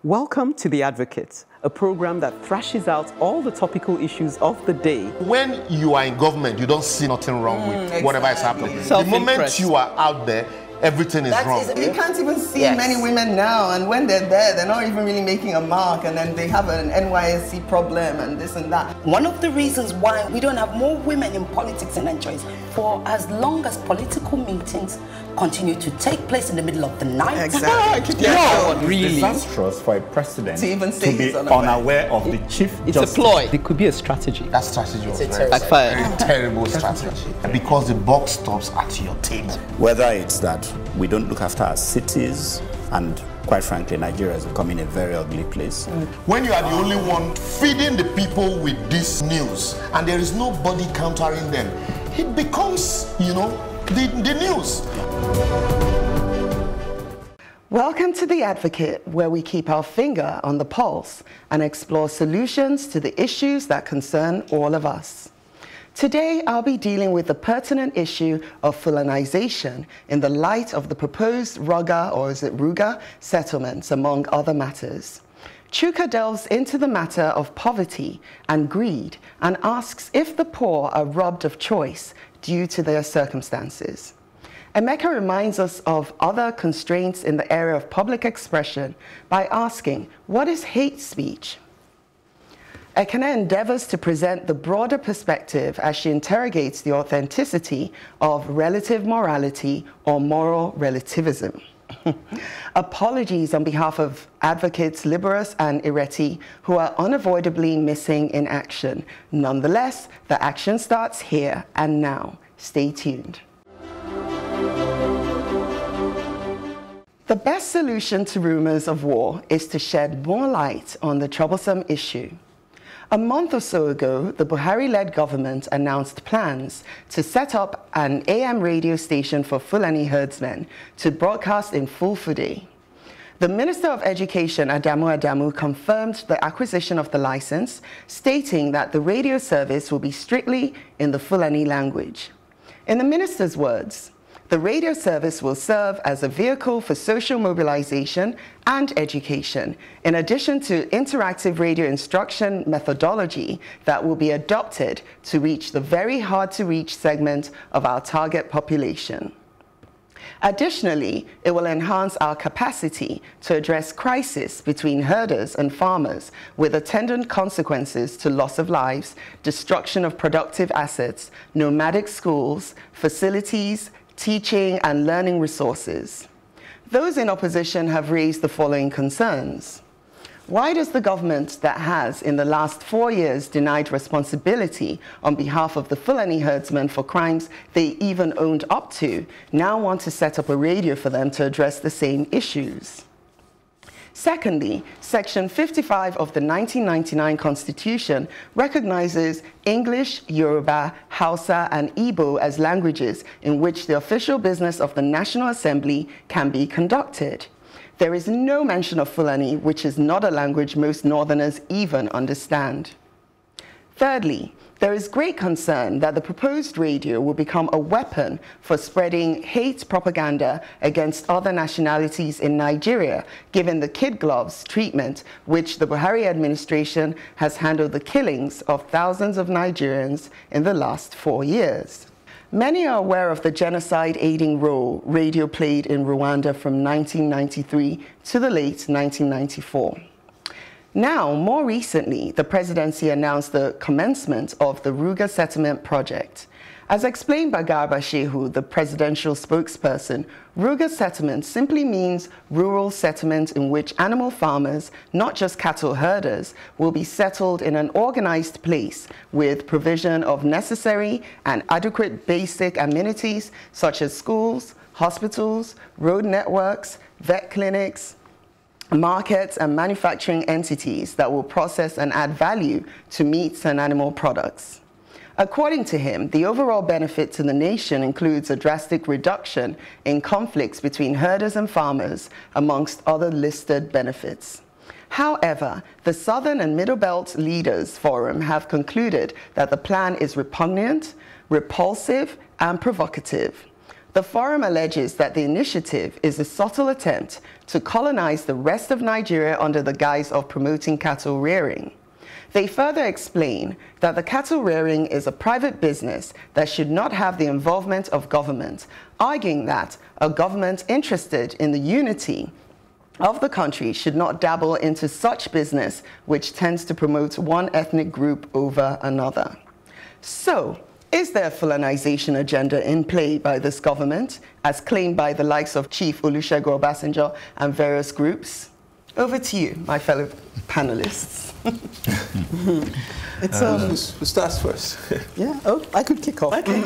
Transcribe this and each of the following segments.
Welcome to The Advocate, a program that thrashes out all the topical issues of the day. When you are in government, you don't see nothing wrong with whatever is happening. The moment you are out there, everything is wrong. You can't even see many women now, and when they're there, they're not even really making a mark, and then they have an NYSC problem and this and that. One of the reasons why we don't have more women in politics in Nigeria is for as long as political meetings continue to take place in the middle of the night. Exactly. Really disastrous for a president to even say to be unaware of the chief It's justice. a ploy. It could be a strategy. That strategy was Backfire. very terrible strategy. Because the buck stops at your table. Whether it's that we don't look after our cities, and quite frankly, Nigeria is becoming a very ugly place. When you are the only one feeding the people with this news, and there is nobody countering them, it becomes, the news. Welcome to The Advocate, where we keep our finger on the pulse and explore solutions to the issues that concern all of us. Today, I'll be dealing with the pertinent issue of Fulanization in the light of the proposed Ruga, or is it Ruga, settlements, among other matters. Chuka delves into the matter of poverty and greed and asks if the poor are robbed of choice due to their circumstances. Emeka reminds us of other constraints in the area of public expression by asking, what is hate speech? Ekene endeavors to present the broader perspective as she interrogates the authenticity of relative morality or moral relativism. Apologies on behalf of advocates Liberus and Ireti, who are unavoidably missing in action. Nonetheless, the action starts here and now. Stay tuned. The best solution to rumors of war is to shed more light on the troublesome issue. A month or so ago, the Buhari-led government announced plans to set up an AM radio station for Fulani herdsmen to broadcast in Fulfulde. The Minister of Education, Adamu, confirmed the acquisition of the license, stating that the radio service will be strictly in the Fulani language. In the minister's words, the radio service will serve as a vehicle for social mobilization and education, in addition to interactive radio instruction methodology that will be adopted to reach the very hard-to-reach segment of our target population. Additionally, it will enhance our capacity to address crisis between herders and farmers with attendant consequences to loss of lives, destruction of productive assets, nomadic schools, facilities, teaching and learning resources. Those in opposition have raised the following concerns. Why does the government that has, in the last 4 years, denied responsibility on behalf of the Fulani herdsmen for crimes they even owned up to, now want to set up a radio for them to address the same issues? Secondly, Section 55 of the 1999 Constitution recognizes English, Yoruba, Hausa, and Igbo as languages in which the official business of the National Assembly can be conducted. There is no mention of Fulani, which is not a language most Northerners even understand. Thirdly, there is great concern that the proposed radio will become a weapon for spreading hate propaganda against other nationalities in Nigeria, given the kid gloves treatment which the Buhari administration has handled the killings of thousands of Nigerians in the last 4 years. Many are aware of the genocide-aiding role radio played in Rwanda from 1993 to the late 1994. Now, more recently, the presidency announced the commencement of the Ruga settlement project. As explained by Garba Shehu, the presidential spokesperson, Ruga settlement simply means rural settlement in which animal farmers, not just cattle herders, will be settled in an organized place with provision of necessary and adequate basic amenities such as schools, hospitals, road networks, vet clinics, markets and manufacturing entities that will process and add value to meats and animal products. According to him, the overall benefit to the nation includes a drastic reduction in conflicts between herders and farmers, amongst other listed benefits. However, the Southern and Middle Belt Leaders Forum have concluded that the plan is repugnant, repulsive, and provocative. The forum alleges that the initiative is a subtle attempt to colonize the rest of Nigeria under the guise of promoting cattle rearing. They further explain that the cattle rearing is a private business that should not have the involvement of government, arguing that a government interested in the unity of the country should not dabble into such business which tends to promote one ethnic group over another. So, is there a Fulanization agenda in play by this government, as claimed by the likes of Chief Olusegun Obasanjo and various groups? Over to you, my fellow panelists. Who starts first? Yeah, oh, I could kick off. Okay.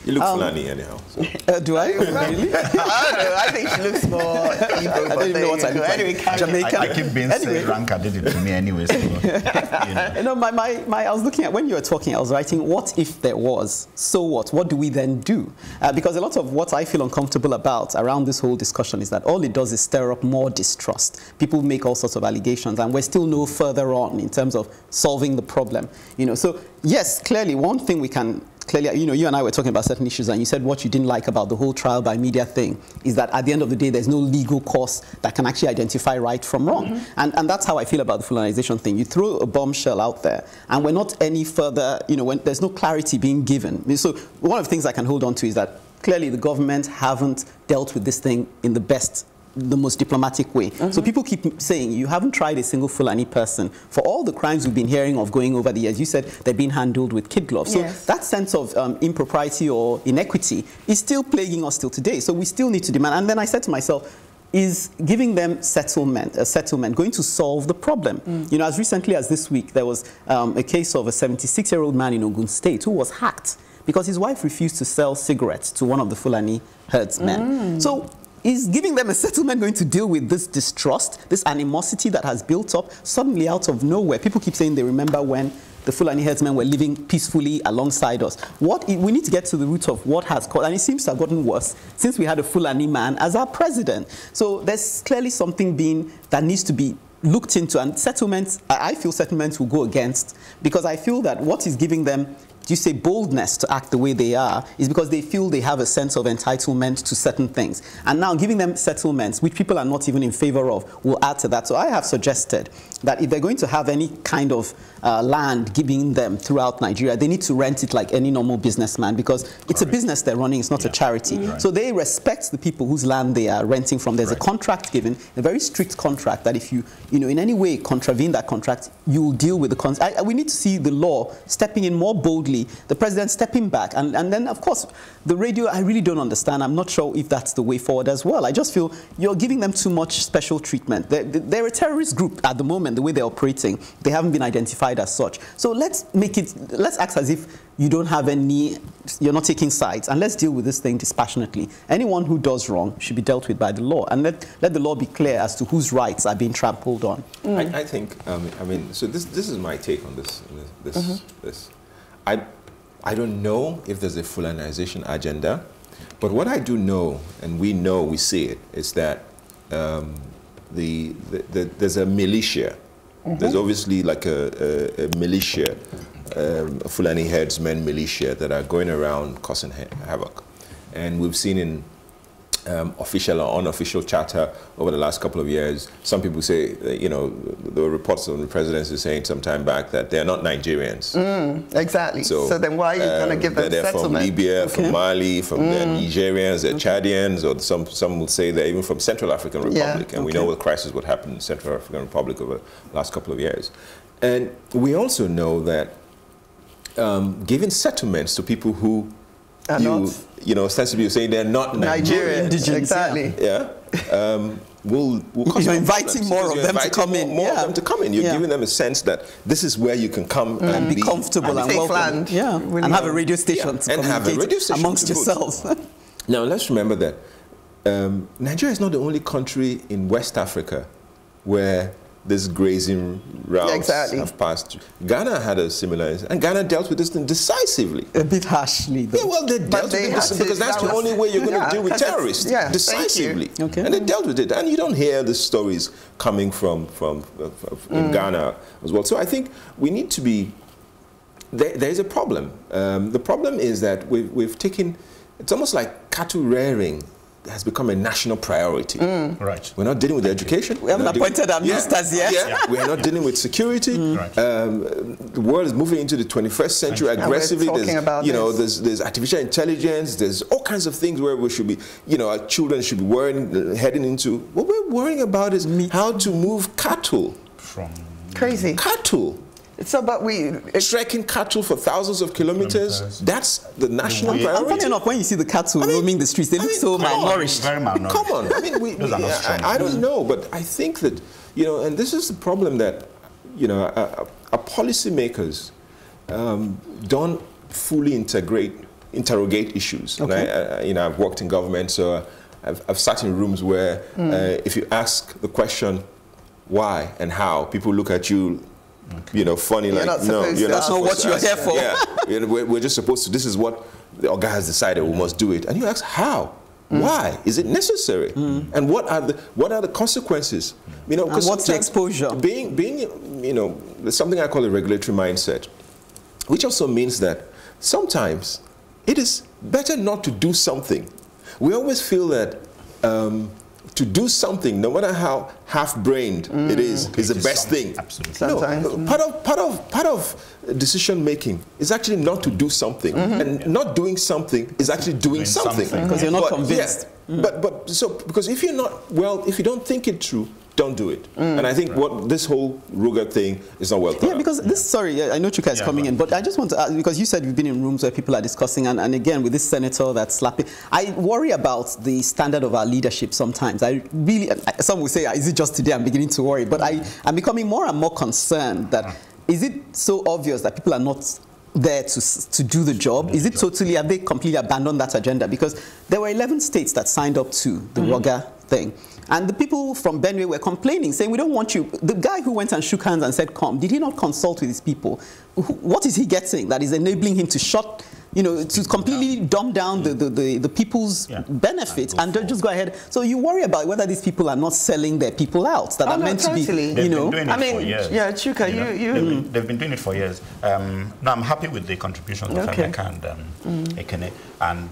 You look Fulani anyhow. So. Do I? Really? I don't know. I think she looks more Igbo. I don't even know what I look like. Anyway, Jamaican. I keep being said Ranka did it to me anyway. So, you know, I was looking at, when you were talking, I was writing, what if there was? So what? What do we then do? Because a lot of what I feel uncomfortable about around this whole discussion is that all it does is stir up more distrust. People make all sorts of allegations, and we're still no further on in terms of solving the problem. You know, so yes, clearly one thing we can clearly, you know, you and I were talking about certain issues, and you said what you didn't like about the whole trial by media thing is that at the end of the day, there's no legal course that can actually identify right from wrong. And that's how I feel about the Fulanization thing. You throw a bombshell out there, and we're not any further, you know, when there's no clarity being given. So one of the things I can hold on to is that clearly the government haven't dealt with this thing in the most diplomatic way. So people keep saying, you haven't tried a single Fulani person for all the crimes we've been hearing of going over the years. You said they're being handled with kid gloves. So that sense of impropriety or inequity is still plaguing us till today. So we still need to demand. And then I said to myself, is giving them a settlement going to solve the problem? You know, as recently as this week, there was a case of a 76-year-old man in Ogun State who was hacked because his wife refused to sell cigarettes to one of the Fulani herdsmen. So is giving them a settlement going to deal with this distrust, this animosity that has built up suddenly out of nowhere? People keep saying they remember when the Fulani herdsmen were living peacefully alongside us. We need to get to the root of what has caused, and it seems to have gotten worse since we had a Fulani man as our president. So there's clearly something that needs to be looked into, and settlements, I feel settlements will go against, because I feel that what is giving them, you say, boldness to act the way they are, is because they feel they have a sense of entitlement to certain things. And now giving them settlements, which people are not even in favor of, will add to that. So I have suggested that if they're going to have any kind of land giving them throughout Nigeria, they need to rent it like any normal businessman, because it's a business they're running, it's not a charity. So they respect the people whose land they are renting from. There's a contract given, a very strict contract, that if you in any way contravene that contract, you will deal with the contract. We need to see the law stepping in more boldly, the president stepping back, and then, of course, the radio, I really don't understand. I'm not sure if that's the way forward as well. I just feel you're giving them too much special treatment. They're a terrorist group at the moment, the way they're operating. They haven't been identified as such. So let's act as if you're not taking sides, and let's deal with this thing dispassionately. Anyone who does wrong should be dealt with by the law, and let the law be clear as to whose rights are being trampled on. I think, so this is my take on this. I don't know if there's a Fulanization agenda, but what I do know, and we see it, is that there's a militia. There's obviously like a militia, a Fulani herdsmen militia that are going around causing havoc. And we've seen in official or unofficial chatter over the last couple of years, some people say, the reports on the presidency saying some time back that they're not Nigerians. Exactly. So then why are you going to give them they're settlement? From Libya, from Mali, from the Nigerians, they're Chadians, or some will say they're even from Central African Republic. And we know what crisis would happen in Central African Republic over the last couple of years. And we also know that giving settlements to people who ostensibly you say they're not Nigerian. Exactly. Yeah. We'll you're inviting more of them to come in. More of them to come in. You're giving them a sense that this is where you can come and be comfortable and welcome. And have a radio station to communicate amongst yourselves. Now, let's remember that Nigeria is not the only country in West Africa where this grazing routes have passed. Ghana had a similar, and Ghana dealt with this thing decisively. A bit harshly, though. Yeah, well, they dealt with it because that's the only way you're going to deal with terrorists, decisively. And they dealt with it. And you don't hear the stories coming from in Ghana as well. So I think we need to be, there's a problem. The problem is that we've taken it's almost like cattle rearing has become a national priority. Right. We're not dealing with education. We haven't appointed our ministers yet. We're not dealing with security. Right. The world is moving into the 21st century aggressively. There's artificial intelligence. There's all kinds of things where we should be, our children should be heading into. What we're worrying about is how to move cattle. Crazy. Cattle. So, but trekking cattle for thousands of kilometers. That's the national priority. Funny enough, when you see the cattle roaming the streets, they look so malnourished. Very malnourished. Come on. I mean, I don't know, but I think that, and this is the problem that, our policymakers don't fully interrogate issues. Okay. And I've worked in government, so I've sat in rooms where if you ask the question, why and how, people look at you, funny, like, no, you're not that's not what you're here for. Yeah, we're just supposed to, this is what the guy has decided, we must do it. And you ask, how? Why? Is it necessary? And what are the consequences? And what's the exposure? Being there's something I call a regulatory mindset, which also means that sometimes it is better not to do something. We always feel that to do something, no matter how half-brained it is the best thing. Absolutely. Sometimes. No, part of decision making is actually not to do something, and not doing something is actually doing something. Because you're not convinced. Because if you're not, if you don't think it through, don't do it. And I think what this whole Ruga thing is not well thought. Yeah, because sorry, I know Chuka is coming in, but I just want to ask, because you said you've been in rooms where people are discussing, and again, with this senator that's slapping, I worry about the standard of our leadership sometimes. I really, some will say, is it just today? I'm beginning to worry, but I'm becoming more and more concerned that, is it so obvious that people are not there to do the job? Is it totally, have they completely abandoned that agenda? Because there were 11 states that signed up to the Ruga thing. And the people from Benue were complaining, saying, we don't want you. The guy who went and shook hands and said, come, did he not consult with his people? What is he getting that is enabling him to shut, to completely dumb down the people's benefits and just go ahead? So you worry about whether these people are not selling their people out, that are meant to be, They've been doing it for years. Yeah, Chuka, They've been doing it for years. Now, I'm happy with the contributions of Emeka and Ekene, and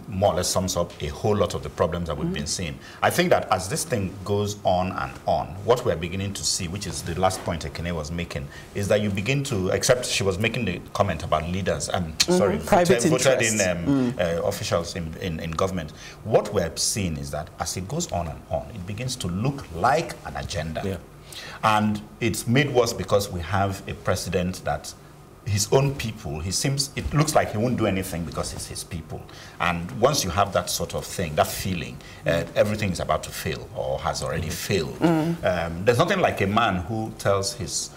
more or less sums up a whole lot of the problems that we've been seeing. I think that as this thing goes on and on, what we're beginning to see, which is the last point Ekene was making, is that you begin to, except she was making the comment about leaders, voted in officials in government. What we're seeing is that as it goes on and on, it begins to look like an agenda. Yeah. And it's made worse because we have a president that his own people, it looks like he won't do anything because it's his people. And once you have that sort of thing, that feeling, everything is about to fail or has already failed. There's nothing like a man who tells his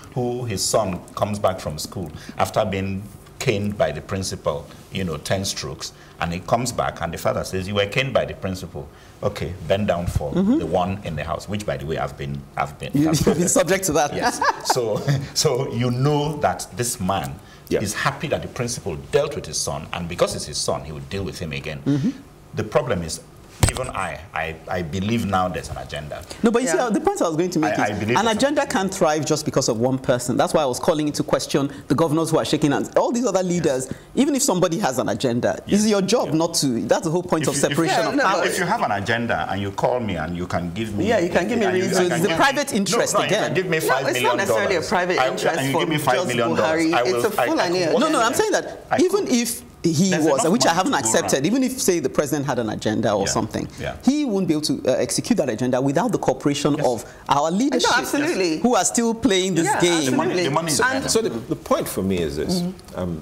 son comes back from school after being caned by the principal, 10 strokes, and he comes back and the father says, you were caned by the principal. Okay, bend down for the one in the house, which, by the way, I've been You've been subject to that. Yes. So you know that this man is happy that the principal dealt with his son, and because it's his son, he would deal with him again. The problem is, even I believe now there's an agenda. No, but you see, the point I was going to make is an agenda can't thrive just because of one person. That's why I was calling into question the governors who are shaking hands. All these other leaders, even if somebody has an agenda, it's your job not to. That's the whole point of separation of power. If you have an agenda and you call me and you can give me... Yeah, you can give me reasons. So it's the private interest again. You can give me $5 million. It's not necessarily a private interest for give me $5 million. Buhari. It's a Fulani. No, I'm saying that even if he was, which I haven't accepted, even if, say, the president had an agenda or something, he wouldn't be able to execute that agenda without the cooperation of our leadership, who are still playing this game. The money is so the point for me is this,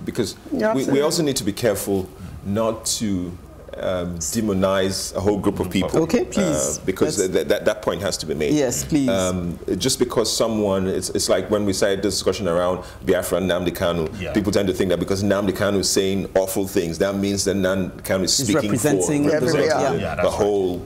because we also need to be careful not to demonize a whole group of people. Okay, please. Because that point has to be made. Yes, please. Just because someone, it's like when we started this discussion around Biafra and Nnamdi Kanu, people tend to think that because Nnamdi Kanu is saying awful things, that means that Nnamdi Kanu is speaking representing the whole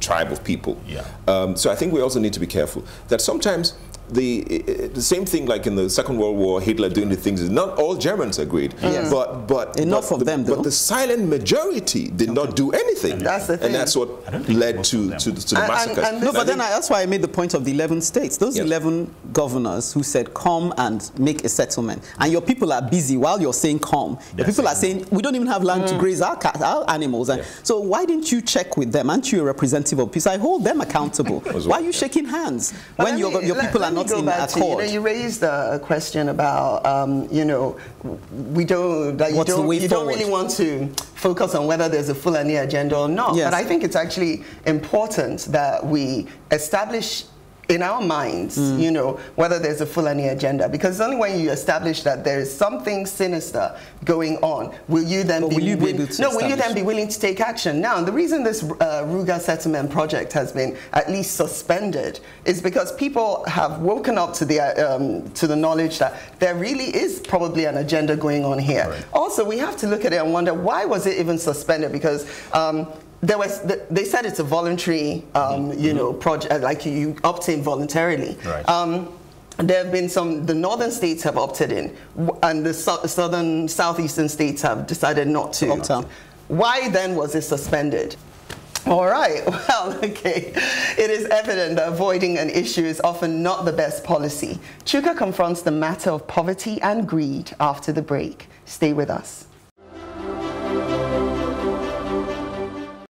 tribe of people. So I think we also need to be careful that sometimes the same thing like in the Second World War, Hitler doing the things. Not all Germans agreed, but enough of them. But the silent majority did not do anything. That's the thing, and that's what led to the massacres. No, but then that's why I made the point of the 11 states. Those 11 governors who said come and make a settlement, and your people are busy while you're saying come. Your people are saying we don't even have land to graze our animals. And so why didn't you check with them? Aren't you a representative of peace? I hold them accountable. Why are you shaking hands when your people are not in accord? You raised a question about, we don't, you don't really want to focus on whether there's a Fulani agenda or not. But I think it's actually important that we establish in our minds, whether there's a Fulani agenda, because only when you establish that there is something sinister going on, will you then be willing to take action? Now, the reason this Ruga settlement project has been at least suspended is because people have woken up to the knowledge that there really is probably an agenda going on here. Right. Also, we have to look at it and wonder, why was it even suspended? Because they said it's a voluntary, project, like you opt in voluntarily. Right. There have been the northern states have opted in, and the southeastern states have decided not to opt out. Why then was it suspended? All right, well, okay. It is evident that avoiding an issue is often not the best policy. Chuka confronts the matter of poverty and greed after the break. Stay with us.